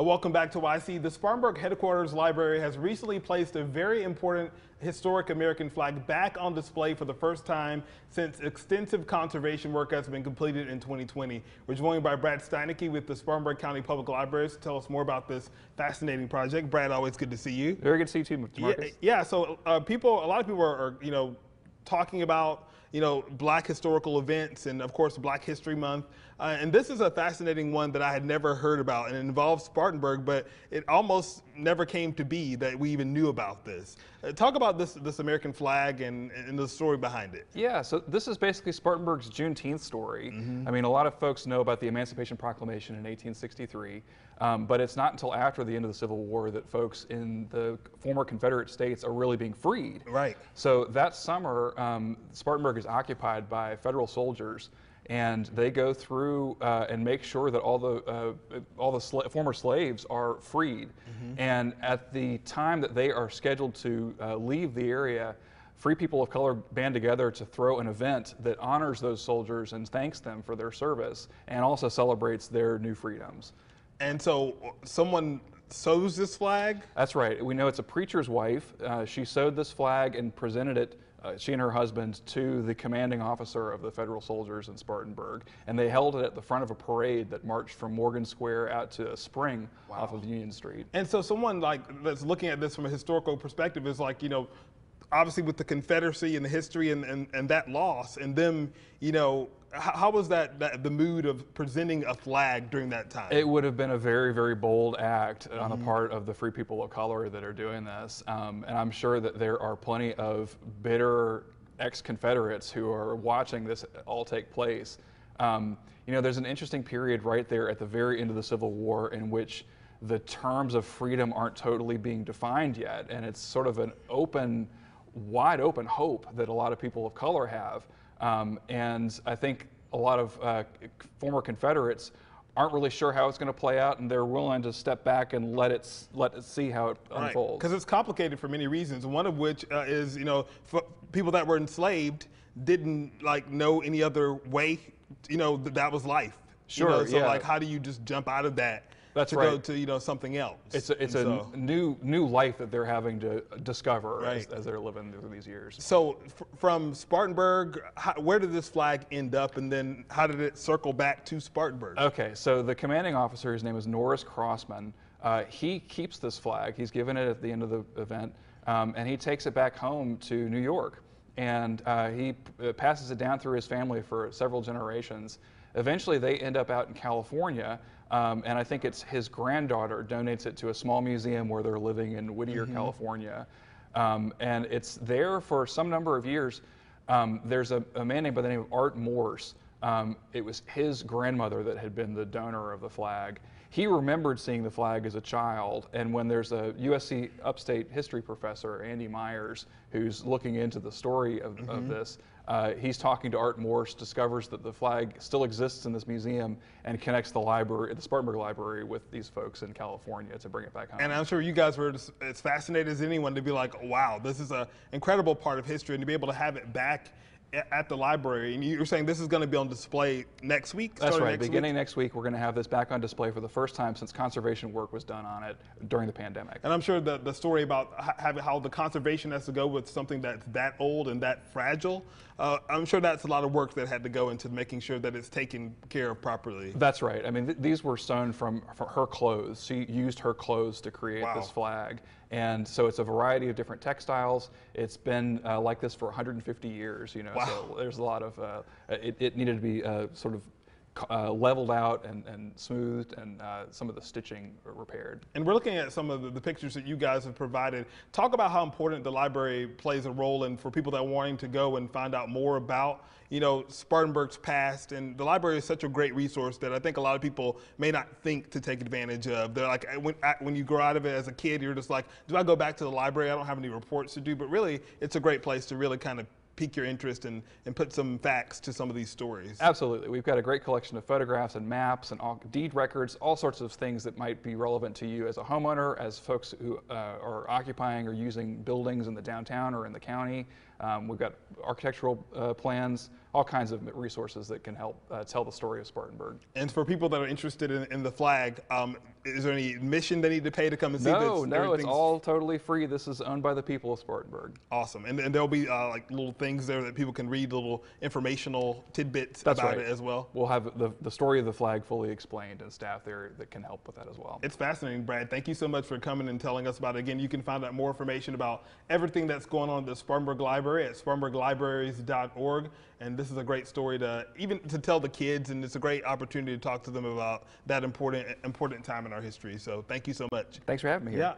Welcome back to YC. The Spartanburg Headquarters Library has recently placed a very important historic American flag back on display for the first time since extensive conservation work has been completed in 2020. We're joined by Brad Steinecke with the Spartanburg County Public Libraries to tell us more about this fascinating project. Brad, always good to see you. Very good to see you too, Marcus. Yeah, so a lot of people are talking about Black historical events and of course Black History Month. And this is a fascinating one that I had never heard about, and it involves Spartanburg, but it almost never came to be that we even knew about this. Talk about this American flag and the story behind it. Yeah, so this is basically Spartanburg's Juneteenth story. I mean, a lot of folks know about the Emancipation Proclamation in 1863, but it's not until after the end of the Civil War that folks in the former Confederate states are really being freed. Right. So that summer, Spartanburg is occupied by federal soldiers, and they go through and make sure that all the former slaves are freed. And at the time that they are scheduled to leave the area, free people of color band together to throw an event that honors those soldiers and thanks them for their service, and also celebrates their new freedoms. And so someone sews this flag? That's right. We know it's a preacher's wife. She sewed this flag and presented it, she and her husband, to the commanding officer of the federal soldiers in Spartanburg. And they held it at the front of a parade that marched from Morgan Square out to a spring off of Union Street. And so someone that's looking at this from a historical perspective is obviously with the Confederacy and the history and that loss and them, how was that the mood of presenting a flag during that time? It would have been a very, very bold act on the part of the free people of color that are doing this. And I'm sure that there are plenty of bitter ex-Confederates who are watching this all take place. There's an interesting period right there at the very end of the Civil War in which the terms of freedom aren't totally being defined yet. And it's sort of an wide open hope that a lot of people of color have. And I think a lot of former Confederates aren't really sure how it's going to play out, and they're willing to step back and let it see how it unfolds. Because it's complicated for many reasons. One of which is, for people that were enslaved didn't know any other way. That was life. Sure. So how do you just jump out of that? That's to right. Go to something else. It's a new life that they're having to discover as they're living through these years. So from Spartanburg, where did this flag end up, and then how did it circle back to Spartanburg? Okay, so the commanding officer, his name is Norris Crossman. He keeps this flag. He's given it at the end of the event, and he takes it back home to New York, and he passes it down through his family for several generations. Eventually, they end up out in California. And I think it's his granddaughter donates it to a small museum where they're living in Whittier, California. And it's there for some number of years. There's a man named by the name of Art Morse. It was his grandmother that had been the donor of the flag. He remembered seeing the flag as a child, and when there's a USC upstate history professor, Andy Myers, who's looking into the story of this, he's talking to Art Morse, discovers that the flag still exists in this museum, and connects the library, the Spartanburg Library, with these folks in California to bring it back home. And I'm sure you guys were as fascinated as anyone to be like, wow, this is an incredible part of history, and to be able to have it back at the library. And you were saying this is going to be on display next week? That's right. Beginning next week, we're going to have this back on display for the first time since conservation work was done on it during the pandemic. And I'm sure the story about how the conservation has to go with something that's that old and that fragile, I'm sure that's a lot of work that had to go into making sure that it's taken care of properly. That's right. I mean, these were sewn from her clothes. She used her clothes to create this flag. And so it's a variety of different textiles. It's been like this for 150 years, so there's a lot of, it needed to be sort of leveled out and smoothed, and some of the stitching repaired. And we're looking at some of the pictures that you guys have provided. Talk about how important the library plays a role in for people that are wanting to go and find out more about Spartanburg's past. And the library is such a great resource that I think a lot of people may not think to take advantage of. They're like, when you grow out of it as a kid, you're just like, do I go back to the library? I don't have any reports to do. But really, it's a great place to really kind of pique your interest and put some facts to some of these stories. Absolutely. We've got a great collection of photographs and maps and deed records, all sorts of things that might be relevant to you as a homeowner, as folks who are occupying or using buildings in the downtown or in the county. We've got architectural plans, all kinds of resources that can help tell the story of Spartanburg. And for people that are interested in the flag, is there any admission they need to pay to come and see this? No, it's all totally free. This is owned by the people of Spartanburg. Awesome. And there'll be like little things there that people can read, little informational tidbits about it as well. We'll have the story of the flag fully explained and staff there that can help with that as well. It's fascinating, Brad. Thank you so much for coming and telling us about it. Again, you can find out more information about everything that's going on at the Spartanburg Library at spartanburglibraries.org. And this is a great story to tell the kids, and it's a great opportunity to talk to them about that important time in our history. So thank you so much. Thanks for having me here. Yeah.